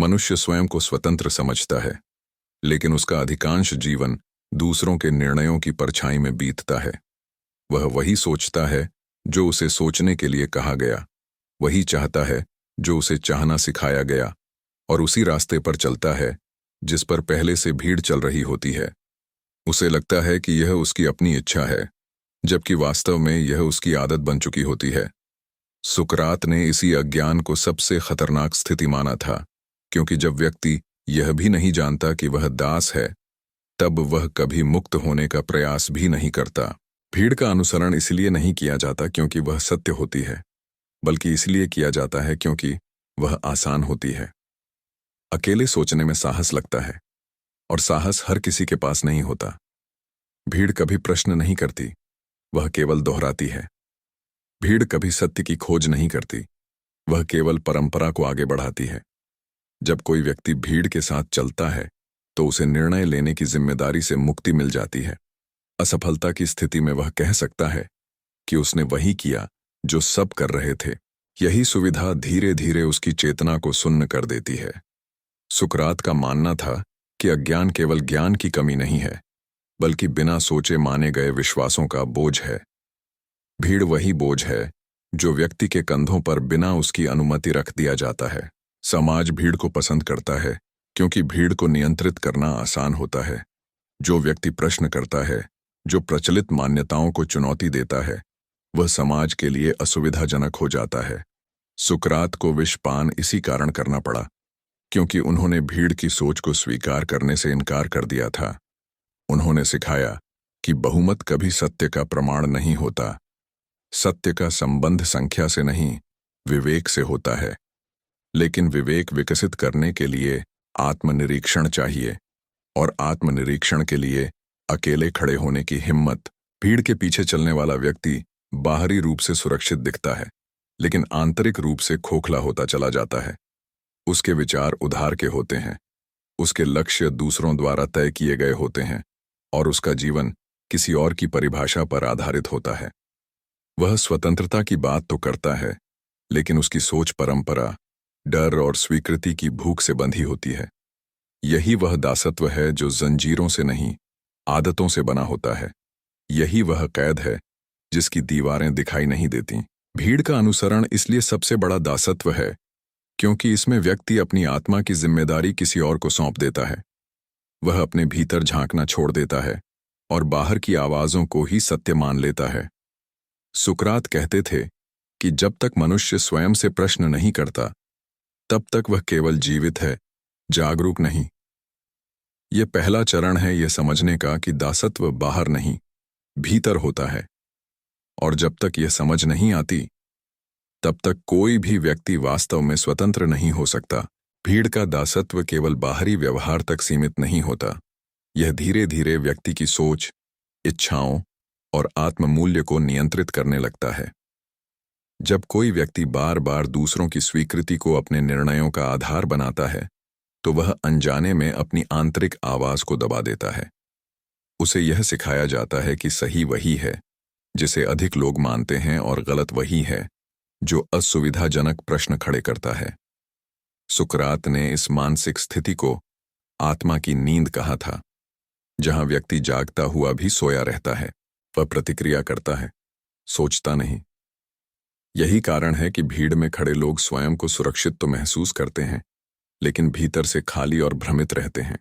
मनुष्य स्वयं को स्वतंत्र समझता है, लेकिन उसका अधिकांश जीवन दूसरों के निर्णयों की परछाई में बीतता है। वह वही सोचता है जो उसे सोचने के लिए कहा गया, वही चाहता है जो उसे चाहना सिखाया गया, और उसी रास्ते पर चलता है जिस पर पहले से भीड़ चल रही होती है। उसे लगता है कि यह उसकी अपनी इच्छा है, जबकि वास्तव में यह उसकी आदत बन चुकी होती है। सुकरात ने इसी अज्ञान को सबसे खतरनाक स्थिति माना था, क्योंकि जब व्यक्ति यह भी नहीं जानता कि वह दास है, तब वह कभी मुक्त होने का प्रयास भी नहीं करता। भीड़ का अनुसरण इसलिए नहीं किया जाता क्योंकि वह सत्य होती है, बल्कि इसलिए किया जाता है क्योंकि वह आसान होती है। अकेले सोचने में साहस लगता है, और साहस हर किसी के पास नहीं होता। भीड़ कभी प्रश्न नहीं करती, वह केवल दोहराती है। भीड़ कभी सत्य की खोज नहीं करती, वह केवल परंपरा को आगे बढ़ाती है। जब कोई व्यक्ति भीड़ के साथ चलता है, तो उसे निर्णय लेने की जिम्मेदारी से मुक्ति मिल जाती है। असफलता की स्थिति में वह कह सकता है कि उसने वही किया जो सब कर रहे थे। यही सुविधा धीरे धीरे उसकी चेतना को सुन्न कर देती है। सुकरात का मानना था कि अज्ञान केवल ज्ञान की कमी नहीं है, बल्कि बिना सोचे माने गए विश्वासों का बोझ है। भीड़ वही बोझ है जो व्यक्ति के कंधों पर बिना उसकी अनुमति रख दिया जाता है। समाज भीड़ को पसंद करता है क्योंकि भीड़ को नियंत्रित करना आसान होता है। जो व्यक्ति प्रश्न करता है, जो प्रचलित मान्यताओं को चुनौती देता है, वह समाज के लिए असुविधाजनक हो जाता है। सुकरात को विषपान इसी कारण करना पड़ा, क्योंकि उन्होंने भीड़ की सोच को स्वीकार करने से इनकार कर दिया था। उन्होंने सिखाया कि बहुमत कभी सत्य का प्रमाण नहीं होता। सत्य का संबंध संख्या से नहीं, विवेक से होता है। लेकिन विवेक विकसित करने के लिए आत्मनिरीक्षण चाहिए, और आत्मनिरीक्षण के लिए अकेले खड़े होने की हिम्मत। भीड़ के पीछे चलने वाला व्यक्ति बाहरी रूप से सुरक्षित दिखता है, लेकिन आंतरिक रूप से खोखला होता चला जाता है। उसके विचार उधार के होते हैं, उसके लक्ष्य दूसरों द्वारा तय किए गए होते हैं, और उसका जीवन किसी और की परिभाषा पर आधारित होता है। वह स्वतंत्रता की बात तो करता है, लेकिन उसकी सोच परंपरा, डर और स्वीकृति की भूख से बंधी होती है। यही वह दासत्व है जो जंजीरों से नहीं, आदतों से बना होता है। यही वह कैद है जिसकी दीवारें दिखाई नहीं देती। भीड़ का अनुसरण इसलिए सबसे बड़ा दासत्व है क्योंकि इसमें व्यक्ति अपनी आत्मा की जिम्मेदारी किसी और को सौंप देता है। वह अपने भीतर झांकना छोड़ देता है और बाहर की आवाजों को ही सत्य मान लेता है। सुकरात कहते थे कि जब तक मनुष्य स्वयं से प्रश्न नहीं करता, तब तक वह केवल जीवित है, जागरूक नहीं। यह पहला चरण है यह समझने का कि दासत्व बाहर नहीं, भीतर होता है। और जब तक यह समझ नहीं आती, तब तक कोई भी व्यक्ति वास्तव में स्वतंत्र नहीं हो सकता। भीड़ का दासत्व केवल बाहरी व्यवहार तक सीमित नहीं होता। यह धीरे धीरे व्यक्ति की सोच, इच्छाओं और आत्ममूल्य को नियंत्रित करने लगता है। जब कोई व्यक्ति बार बार दूसरों की स्वीकृति को अपने निर्णयों का आधार बनाता है, तो वह अनजाने में अपनी आंतरिक आवाज को दबा देता है। उसे यह सिखाया जाता है कि सही वही है जिसे अधिक लोग मानते हैं, और गलत वही है जो असुविधाजनक प्रश्न खड़े करता है। सुकरात ने इस मानसिक स्थिति को आत्मा की नींद कहा था, जहां व्यक्ति जागता हुआ भी सोया रहता है। वह प्रतिक्रिया करता है, सोचता नहीं। यही कारण है कि भीड़ में खड़े लोग स्वयं को सुरक्षित तो महसूस करते हैं, लेकिन भीतर से खाली और भ्रमित रहते हैं।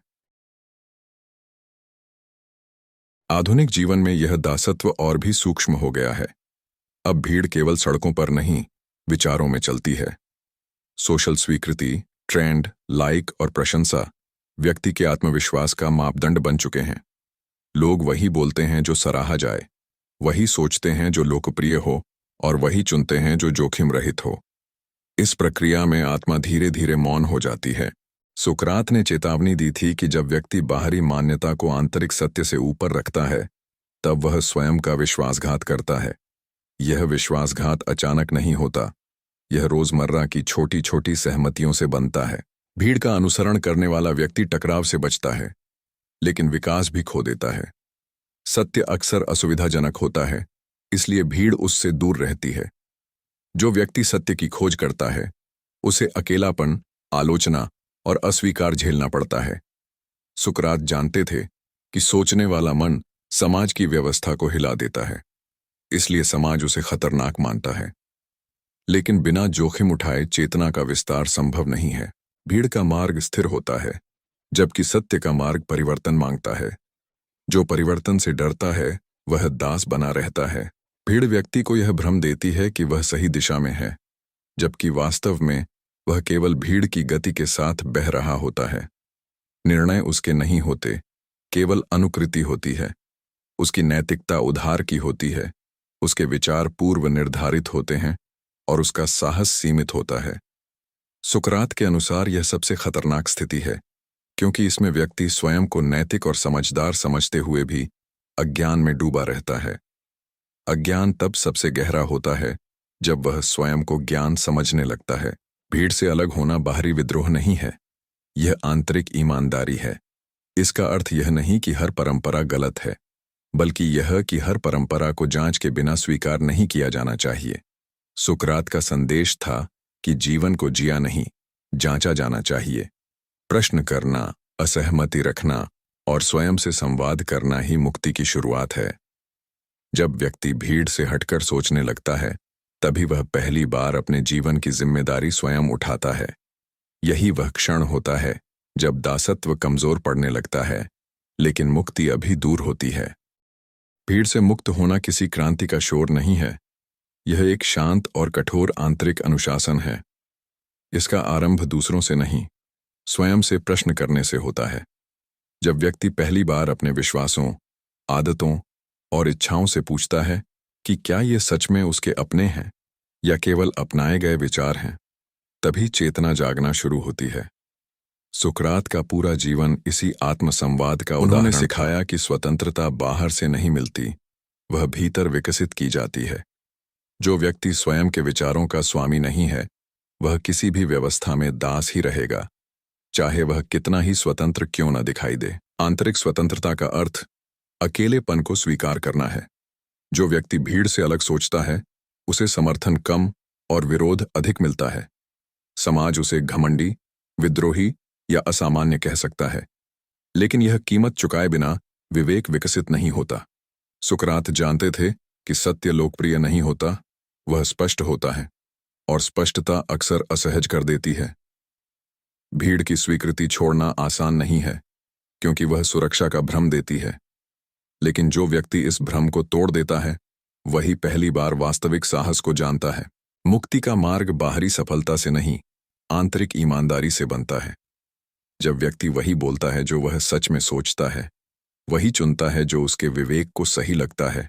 आधुनिक जीवन में यह दासत्व और भी सूक्ष्म हो गया है। अब भीड़ केवल सड़कों पर नहीं, विचारों में चलती है। सोशल स्वीकृति, ट्रेंड, लाइक और प्रशंसा व्यक्ति के आत्मविश्वास का मापदंड बन चुके हैं। लोग वही बोलते हैं जो सराहा जाए, वही सोचते हैं जो लोकप्रिय हो, और वही चुनते हैं जो जोखिम रहित हो। इस प्रक्रिया में आत्मा धीरे धीरे मौन हो जाती है। सुकरात ने चेतावनी दी थी कि जब व्यक्ति बाहरी मान्यता को आंतरिक सत्य से ऊपर रखता है, तब वह स्वयं का विश्वासघात करता है। यह विश्वासघात अचानक नहीं होता, यह रोजमर्रा की छोटी छोटी सहमतियों से बनता है। भीड़ का अनुसरण करने वाला व्यक्ति टकराव से बचता है, लेकिन विकास भी खो देता है। सत्य अक्सर असुविधाजनक होता है, इसलिए भीड़ उससे दूर रहती है। जो व्यक्ति सत्य की खोज करता है, उसे अकेलापन, आलोचना और अस्वीकार झेलना पड़ता है। सुकरात जानते थे कि सोचने वाला मन समाज की व्यवस्था को हिला देता है, इसलिए समाज उसे खतरनाक मानता है। लेकिन बिना जोखिम उठाए चेतना का विस्तार संभव नहीं है। भीड़ का मार्ग स्थिर होता है, जबकि सत्य का मार्ग परिवर्तन मांगता है। जो परिवर्तन से डरता है वह दास बना रहता है। भीड़ व्यक्ति को यह भ्रम देती है कि वह सही दिशा में है, जबकि वास्तव में वह केवल भीड़ की गति के साथ बह रहा होता है। निर्णय उसके नहीं होते, केवल अनुकृति होती है। उसकी नैतिकता उधार की होती है, उसके विचार पूर्व निर्धारित होते हैं और उसका साहस सीमित होता है। सुकरात के अनुसार यह सबसे खतरनाक स्थिति है, क्योंकि इसमें व्यक्ति स्वयं को नैतिक और समझदार समझते हुए भी अज्ञान में डूबा रहता है। अज्ञान तब सबसे गहरा होता है जब वह स्वयं को ज्ञान समझने लगता है। भीड़ से अलग होना बाहरी विद्रोह नहीं है, यह आंतरिक ईमानदारी है। इसका अर्थ यह नहीं कि हर परंपरा गलत है, बल्कि यह कि हर परंपरा को जांच के बिना स्वीकार नहीं किया जाना चाहिए। सुकरात का संदेश था कि जीवन को जिया नहीं, जांचा जाना चाहिए। प्रश्न करना, असहमति रखना और स्वयं से संवाद करना ही मुक्ति की शुरुआत है। जब व्यक्ति भीड़ से हटकर सोचने लगता है, तभी वह पहली बार अपने जीवन की जिम्मेदारी स्वयं उठाता है। यही वह क्षण होता है जब दासत्व कमजोर पड़ने लगता है, लेकिन मुक्ति अभी दूर होती है। भीड़ से मुक्त होना किसी क्रांति का शोर नहीं है, यह एक शांत और कठोर आंतरिक अनुशासन है। इसका आरंभ दूसरों से नहीं, स्वयं से प्रश्न करने से होता है। जब व्यक्ति पहली बार अपने विश्वासों, आदतों और इच्छाओं से पूछता है कि क्या ये सच में उसके अपने हैं या केवल अपनाए गए विचार हैं, तभी चेतना जागना शुरू होती है। सुकरात का पूरा जीवन इसी आत्मसंवाद का उन्होंने सिखाया कि स्वतंत्रता बाहर से नहीं मिलती, वह भीतर विकसित की जाती है। जो व्यक्ति स्वयं के विचारों का स्वामी नहीं है, वह किसी भी व्यवस्था में दास ही रहेगा, चाहे वह कितना ही स्वतंत्र क्यों न दिखाई दे। आंतरिक स्वतंत्रता का अर्थ अकेलेपन को स्वीकार करना है। जो व्यक्ति भीड़ से अलग सोचता है, उसे समर्थन कम और विरोध अधिक मिलता है। समाज उसे घमंडी, विद्रोही या असामान्य कह सकता है, लेकिन यह कीमत चुकाए बिना विवेक विकसित नहीं होता। सुकरात जानते थे कि सत्य लोकप्रिय नहीं होता, वह स्पष्ट होता है, और स्पष्टता अक्सर असहज कर देती है। भीड़ की स्वीकृति छोड़ना आसान नहीं है, क्योंकि वह सुरक्षा का भ्रम देती है। लेकिन जो व्यक्ति इस भ्रम को तोड़ देता है, वही पहली बार वास्तविक साहस को जानता है। मुक्ति का मार्ग बाहरी सफलता से नहीं, आंतरिक ईमानदारी से बनता है। जब व्यक्ति वही बोलता है जो वह सच में सोचता है, वही चुनता है जो उसके विवेक को सही लगता है,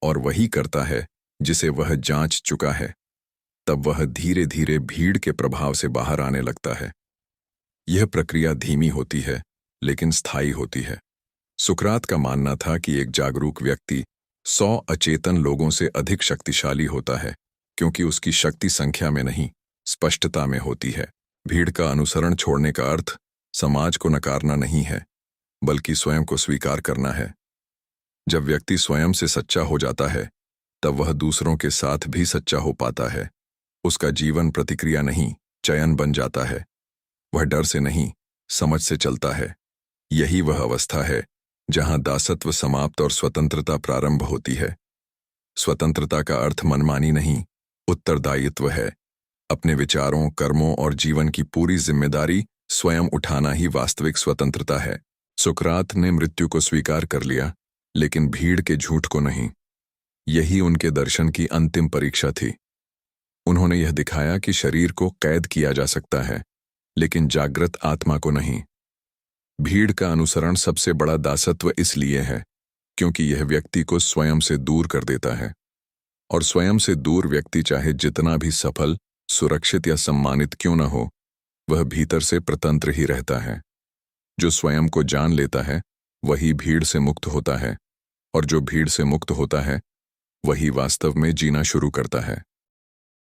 और वही करता है जिसे वह जांच चुका है, तब वह धीरे धीरे भीड़ के प्रभाव से बाहर आने लगता है। यह प्रक्रिया धीमी होती है, लेकिन स्थायी होती है। सुकरात का मानना था कि एक जागरूक व्यक्ति 100 अचेतन लोगों से अधिक शक्तिशाली होता है, क्योंकि उसकी शक्ति संख्या में नहीं, स्पष्टता में होती है। भीड़ का अनुसरण छोड़ने का अर्थ समाज को नकारना नहीं है, बल्कि स्वयं को स्वीकार करना है। जब व्यक्ति स्वयं से सच्चा हो जाता है, तब वह दूसरों के साथ भी सच्चा हो पाता है। उसका जीवन प्रतिक्रिया नहीं, चयन बन जाता है। वह डर से नहीं, समझ से चलता है। यही वह अवस्था है जहां दासत्व समाप्त और स्वतंत्रता प्रारंभ होती है। स्वतंत्रता का अर्थ मनमानी नहीं, उत्तरदायित्व है। अपने विचारों, कर्मों और जीवन की पूरी जिम्मेदारी स्वयं उठाना ही वास्तविक स्वतंत्रता है। सुकरात ने मृत्यु को स्वीकार कर लिया, लेकिन भीड़ के झूठ को नहीं। यही उनके दर्शन की अंतिम परीक्षा थी। उन्होंने यह दिखाया कि शरीर को कैद किया जा सकता है, लेकिन जागृत आत्मा को नहीं। भीड़ का अनुसरण सबसे बड़ा दासत्व इसलिए है क्योंकि यह व्यक्ति को स्वयं से दूर कर देता है, और स्वयं से दूर व्यक्ति चाहे जितना भी सफल, सुरक्षित या सम्मानित क्यों न हो, वह भीतर से प्रतंत्र ही रहता है। जो स्वयं को जान लेता है वही भीड़ से मुक्त होता है, और जो भीड़ से मुक्त होता है वही वास्तव में जीना शुरू करता है।